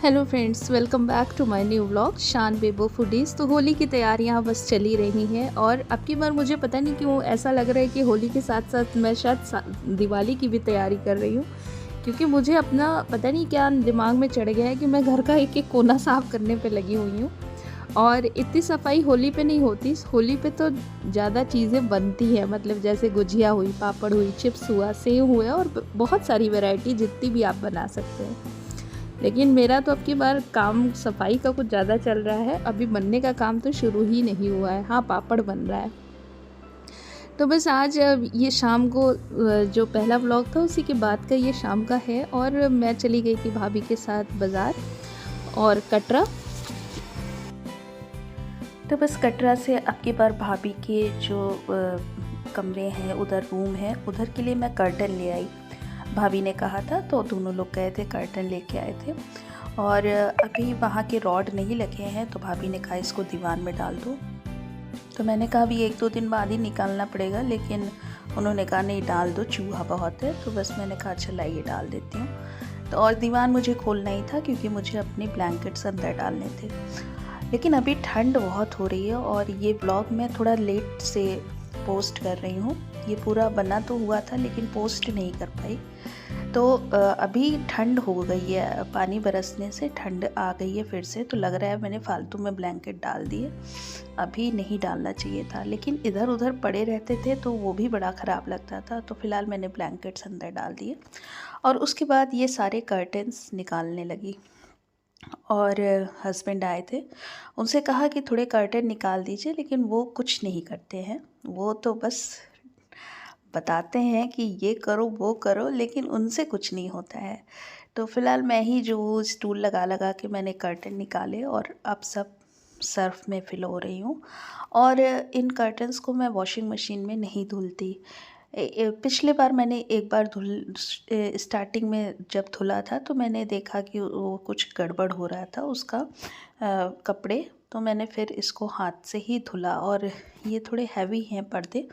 Hello friends, welcome back to my new vlog Shaan Bebo foodies. तो होली की तैयारियां बस चली रही हैं और अब की बार मुझे पता नहीं क्यों ऐसा लग रहा है कि होली के साथ साथ मैं शायद दिवाली की भी तैयारी कर रही हूँ, क्योंकि मुझे अपना पता नहीं क्या दिमाग में चढ़ गया है कि मैं घर का एक एक कोना साफ़ करने पे लगी हुई हूँ। और इतनी सफाई होली पे नहीं होती, होली पे तो ज़्यादा चीज़ें बनती हैं, मतलब जैसे गुजिया हुई, पापड़ हुई, चिप्स हुआ, सेव हुआ और बहुत सारी वैरायटी जितनी भी आप बना सकते हैं। लेकिन मेरा तो अब की बार काम सफाई का कुछ ज़्यादा चल रहा है, अभी बनने का काम तो शुरू ही नहीं हुआ है। हाँ, पापड़ बन रहा है। तो बस आज ये शाम को जो पहला व्लॉग था उसी के बाद का ये शाम का है और मैं चली गई थी भाभी के साथ बाज़ार और कटरा। तो बस कटरा से अब की बार भाभी के जो कमरे हैं, उधर रूम है, उधर के लिए मैं कर्टन ले आई। भाभी ने कहा था तो दोनों लोग गए थे, कर्टन लेके आए थे। और अभी वहाँ के रॉड नहीं लगे हैं तो भाभी ने कहा इसको दीवार में डाल दो। तो मैंने कहा अभी 1-2 दिन बाद ही निकालना पड़ेगा, लेकिन उन्होंने कहा नहीं डाल दो, चूहा बहुत है। तो बस मैंने कहा अच्छा लाइए डाल देती हूँ। तो और दीवार मुझे खोलना ही था क्योंकि मुझे अपने ब्लैंकेट्स अंदर डालने थे। लेकिन अभी ठंड बहुत हो रही है और ये ब्लॉग मैं थोड़ा लेट से पोस्ट कर रही हूँ। ये पूरा बना तो हुआ था लेकिन पोस्ट नहीं कर पाई। तो अभी ठंड हो गई है, पानी बरसने से ठंड आ गई है फिर से। तो लग रहा है मैंने फालतू में ब्लैंकेट डाल दिए, अभी नहीं डालना चाहिए था, लेकिन इधर उधर पड़े रहते थे तो वो भी बड़ा ख़राब लगता था। तो फ़िलहाल मैंने ब्लैंकेट्स अंदर डाल दिए और उसके बाद ये सारे कर्टन्स निकालने लगी। और हस्बैंड आए थे, उनसे कहा कि थोड़े कर्टन निकाल दीजिए, लेकिन वो कुछ नहीं करते हैं। वो तो बस बताते हैं कि ये करो वो करो, लेकिन उनसे कुछ नहीं होता है। तो फ़िलहाल मैं ही जो स्टूल लगा लगा के मैंने कर्टन निकाले और अब सब सर्फ़ में फ़िल हो रही हूँ। और इन कर्टन्स को मैं वॉशिंग मशीन में नहीं धुलती। पिछले बार मैंने एक बार स्टार्टिंग में जब धुला था तो मैंने देखा कि वो कुछ गड़बड़ हो रहा था उसका कपड़े। तो मैंने फिर इसको हाथ से ही धुला और ये थोड़े हैवी हैं पर्दे।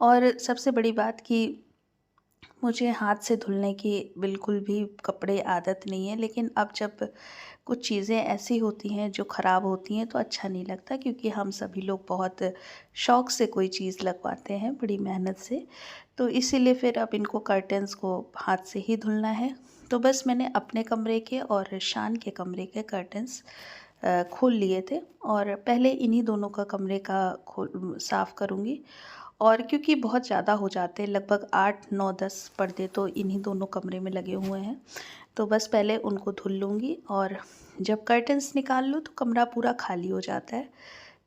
और सबसे बड़ी बात कि मुझे हाथ से धुलने की बिल्कुल भी कपड़े आदत नहीं है, लेकिन अब जब कुछ चीज़ें ऐसी होती हैं जो ख़राब होती हैं तो अच्छा नहीं लगता, क्योंकि हम सभी लोग बहुत शौक़ से कोई चीज़ लगवाते हैं बड़ी मेहनत से। तो इसीलिए फिर अब इनको कर्टन्स को हाथ से ही धुलना है। तो बस मैंने अपने कमरे के और शान के कमरे के कर्टन्स खोल लिए थे और पहले इन्हीं दोनों का कमरे का साफ़ करूँगी। और क्योंकि बहुत ज़्यादा हो जाते हैं, लगभग 8, 9, 10 पर्दे तो इन्हीं दोनों कमरे में लगे हुए हैं। तो बस पहले उनको धुल लूँगी और जब कर्टन्स निकाल लूँ तो कमरा पूरा खाली हो जाता है।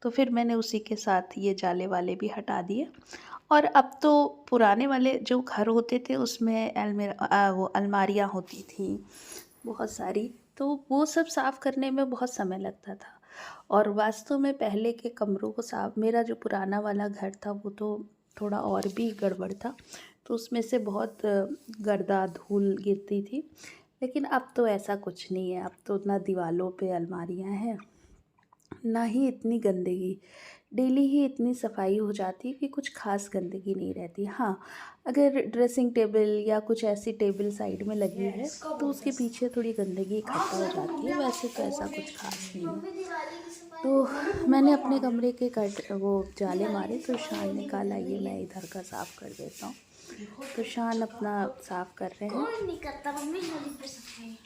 तो फिर मैंने उसी के साथ ये जाले वाले भी हटा दिए। और अब तो पुराने वाले जो घर होते थे उसमें वो अलमारियाँ होती थी बहुत सारी, तो वो सब साफ़ करने में बहुत समय लगता था। और वास्तव में पहले के कमरों को साफ़, मेरा जो पुराना वाला घर था वो तो थोड़ा और भी गड़बड़ था, तो उसमें से बहुत गर्दा धूल गिरती थी। लेकिन अब तो ऐसा कुछ नहीं है, अब तो ना दीवारों पे अलमारियां हैं, ना ही इतनी गंदगी। डेली ही इतनी सफाई हो जाती है कि कुछ खास गंदगी नहीं रहती। हाँ, अगर ड्रेसिंग टेबल या कुछ ऐसी टेबल साइड में लगी है तो उसके पीछे थोड़ी गंदगी इकट्ठा हो जाती है, वैसे तो ऐसा कुछ खास नहीं है। तो मैंने अपने कमरे के वो जाले मारे तो शान ने कहा लाइए मैं इधर का साफ़ कर देता हूँ। तो शान अपना साफ़ कर रहे हैं। कौन नहीं करता मम्मी होली पे सफाई?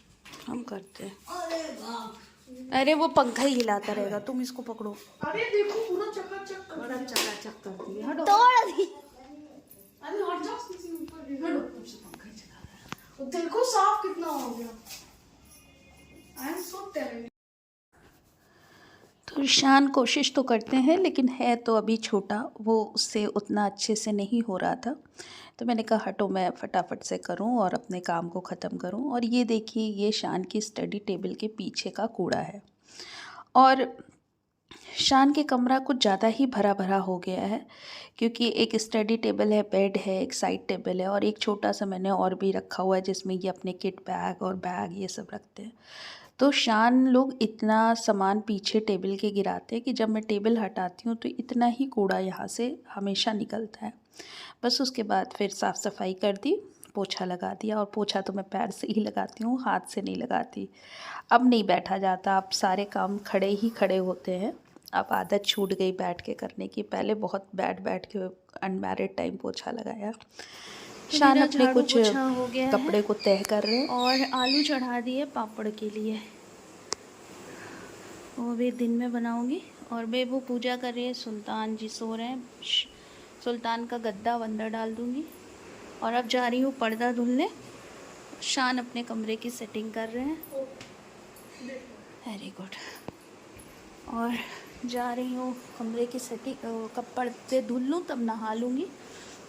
हम करते हैं। अरे बाप, अरे वो पंखा ही हिलाता रहेगा, तुम इसको पकड़ो। अरे देखो पूरा चकाचक कर बड़ा चकाचक कर दिया। हटो। तोड़ दी। अरे हट जाओ किसी ऊपर हटो, तब से पंखा ही चला रहा है। देखो साफ कितना हो गया। I am so talented. तो शान कोशिश तो करते हैं, लेकिन है तो अभी छोटा, वो उससे उतना अच्छे से नहीं हो रहा था। तो मैंने कहा हटो मैं फटाफट से करूं और अपने काम को ख़त्म करूं। और ये देखिए, ये शान की स्टडी टेबल के पीछे का कूड़ा है। और शान के कमरा कुछ ज़्यादा ही भरा भरा हो गया है, क्योंकि एक स्टडी टेबल है, बेड है, एक साइड टेबल है और एक छोटा सा मैंने और भी रखा हुआ है जिसमें ये अपने किट बैग और बैग ये सब रखते हैं। तो शान लोग इतना सामान पीछे टेबल के गिराते हैं कि जब मैं टेबल हटाती हूँ तो इतना ही कूड़ा यहाँ से हमेशा निकलता है। बस उसके बाद फिर साफ़ सफाई कर दी, पोछा लगा दिया। और पोछा तो मैं पैर से ही लगाती हूँ, हाथ से नहीं लगाती। अब नहीं बैठा जाता, अब सारे काम खड़े ही खड़े होते हैं। अब आदत छूट गई बैठ के करने की। पहले बहुत बैठ के अनमैरिड टाइम पोछा लगाया। शान अपने कुछ हो गया कपड़े को तह कर रहे हैं और आलू चढ़ा दिए पापड़ के लिए, वो भी दिन में बनाऊंगी। और बेबू पूजा कर रही है, सुल्तान जी सो रहे हैं, सुल्तान का गद्दा वंदा डाल दूंगी। और अब जा रही हूँ पर्दा धुलने। शान अपने कमरे की सेटिंग कर रहे हैं, वेरी गुड। और जा रही हूँ कमरे की सेटिंग, कब पर्दे धुल लूँ तब नहा लूँगी।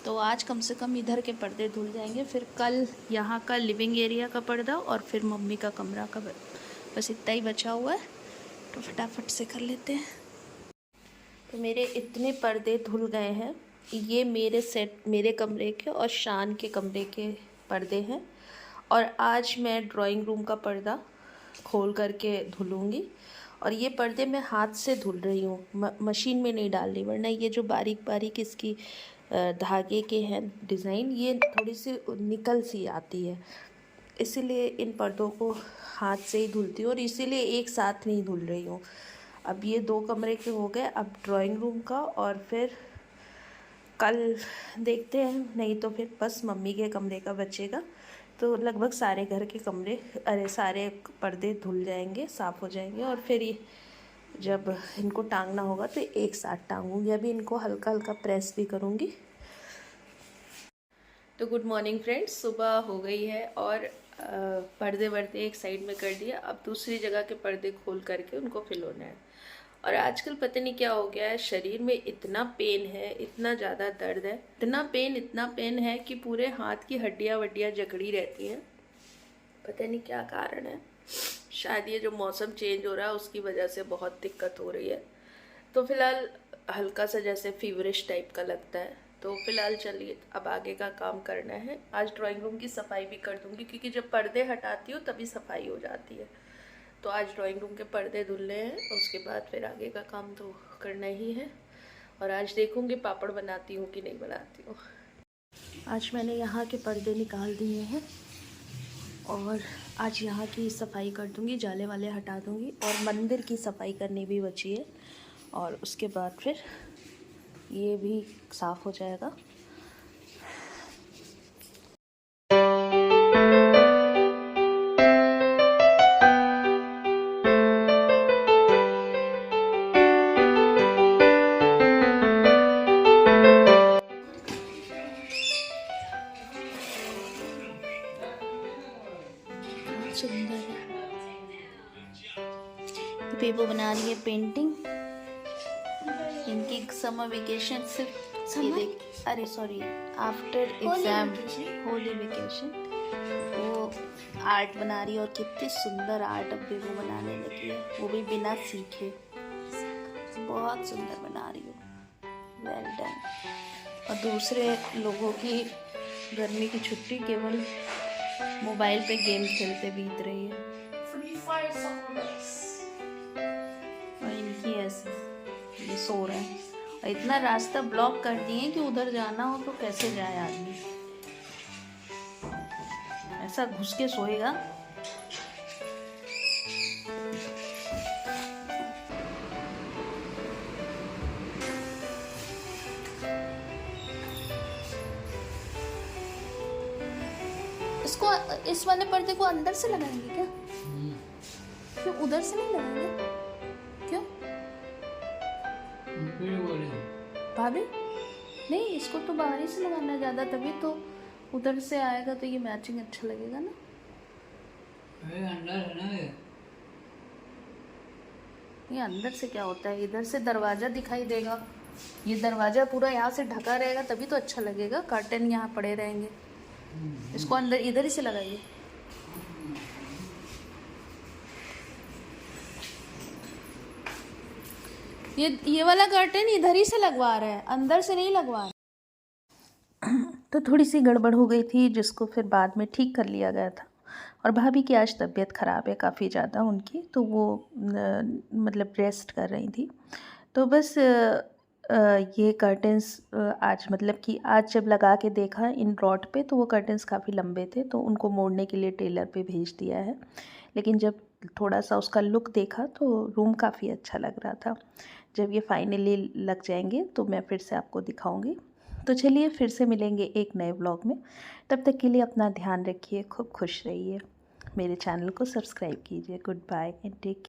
तो आज कम से कम इधर के पर्दे धुल जाएंगे, फिर कल यहाँ का लिविंग एरिया का पर्दा और फिर मम्मी का कमरा का, बस इतना ही बचा हुआ है, तो फटाफट से कर लेते हैं। तो मेरे इतने पर्दे धुल गए हैं। ये मेरे कमरे के और शान के कमरे के पर्दे हैं। और आज मैं ड्राइंग रूम का पर्दा खोल करके धुलूँगी। और ये पर्दे मैं हाथ से धुल रही हूँ, मशीन में नहीं डाल रही, वरना ये जो बारीक बारीक इसकी धागे के हैं डिज़ाइन, ये थोड़ी सी निकल सी आती है, इसीलिए इन पर्दों को हाथ से ही धुलती हूँ। और इसीलिए एक साथ नहीं धुल रही हूँ। अब ये 2 कमरे के हो गए, अब ड्राइंग रूम का, और फिर कल देखते हैं, नहीं तो फिर बस मम्मी के कमरे का बचेगा। तो लगभग सारे घर के सारे पर्दे धुल जाएंगे, साफ़ हो जाएंगे। और फिर ये जब इनको टांगना होगा तो एक साथ टांगूंगी। अभी इनको हल्का हल्का प्रेस भी करूँगी। तो गुड मॉर्निंग फ्रेंड्स, सुबह हो गई है और पर्दे वर्दे एक साइड में कर दिया। अब दूसरी जगह के पर्दे खोल करके उनको फिलोना है। और आजकल पता नहीं क्या हो गया है, शरीर में इतना पेन है, इतना ज़्यादा दर्द है, इतना पेन है कि पूरे हाथ की हड्डियाँ वड्डियाँ जकड़ी रहती हैं। पता नहीं क्या कारण है, शायद ये जो मौसम चेंज हो रहा है उसकी वजह से बहुत दिक्कत हो रही है। तो फिलहाल हल्का सा जैसे फीवरिश टाइप का लगता है। तो फिलहाल चलिए अब आगे का काम करना है। आज ड्राइंग रूम की सफाई भी कर दूंगी, क्योंकि जब पर्दे हटाती हूँ तभी सफाई हो जाती है। तो आज ड्राइंग रूम के पर्दे धुलने हैं, उसके बाद फिर आगे का काम तो करना ही है। और आज देखूंगी पापड़ बनाती हूँ कि नहीं बनाती हूँ। आज मैंने यहाँ के पर्दे निकाल दिए हैं और आज यहाँ की सफाई कर दूँगी, जाले वाले हटा दूँगी। और मंदिर की सफाई करनी भी बची है, और उसके बाद फिर ये भी साफ़ हो जाएगा। सुंदर है। बेबो बना रही है पेंटिंग। इनकी समर वेकेशन सिर्फ आफ्टर एग्जाम होली वेकेशन वो आर्ट बना रही है। और कितनी सुंदर आर्ट अब बेबो बनाने लगी है, वो भी बिना सीखे। बहुत सुंदर बना रही हो, वेल डन। और दूसरे लोगों की गर्मी की छुट्टी केवल मोबाइल पे गेम खेलते बीत रही है, और इनकी ऐसे ये सो रहे हैं। और इतना रास्ता ब्लॉक कर दिए कि उधर जाना हो तो कैसे जाए आदमी, ऐसा घुस के सोएगा। इसको इस वाले पर्दे को अंदर से लगाएंगे क्या? क्यों उधर से नहीं लगाएंगे? क्यों भाभी? नहीं, इसको तो बाहर ही से लगाना है ज़्यादा, तभी तो उधर से आएगा तो ये मैचिंग अच्छा लगेगा ना। अंदर है ना ये अंदर से क्या होता है, इधर से दरवाज़ा दिखाई देगा, ये दरवाज़ा पूरा यहाँ से ढका रहेगा तभी तो अच्छा लगेगा। कर्टन यहाँ पड़े रहेंगे, इसको अंदर इधर ही से लगाइए। ये वाला कर्टन इधर ही से लगवा रहा है, अंदर से नहीं लगवा रहा। तो थोड़ी सी गड़बड़ हो गई थी, जिसको फिर बाद में ठीक कर लिया गया था। और भाभी की आज तबीयत ख़राब है काफ़ी ज़्यादा उनकी, तो वो मतलब रेस्ट कर रही थी। तो बस ये कर्टेंस आज मतलब कि आज जब लगा के देखा इन रॉड पे तो वो कर्टेंस काफ़ी लंबे थे, तो उनको मोड़ने के लिए टेलर पे भेज दिया है। लेकिन जब थोड़ा सा उसका लुक देखा तो रूम काफ़ी अच्छा लग रहा था। जब ये फाइनली लग जाएंगे तो मैं फिर से आपको दिखाऊंगी। तो चलिए फिर से मिलेंगे एक नए व्लॉग में। तब तक के लिए अपना ध्यान रखिए, खूब खुश रहिए, मेरे चैनल को सब्सक्राइब कीजिए। Good bye and take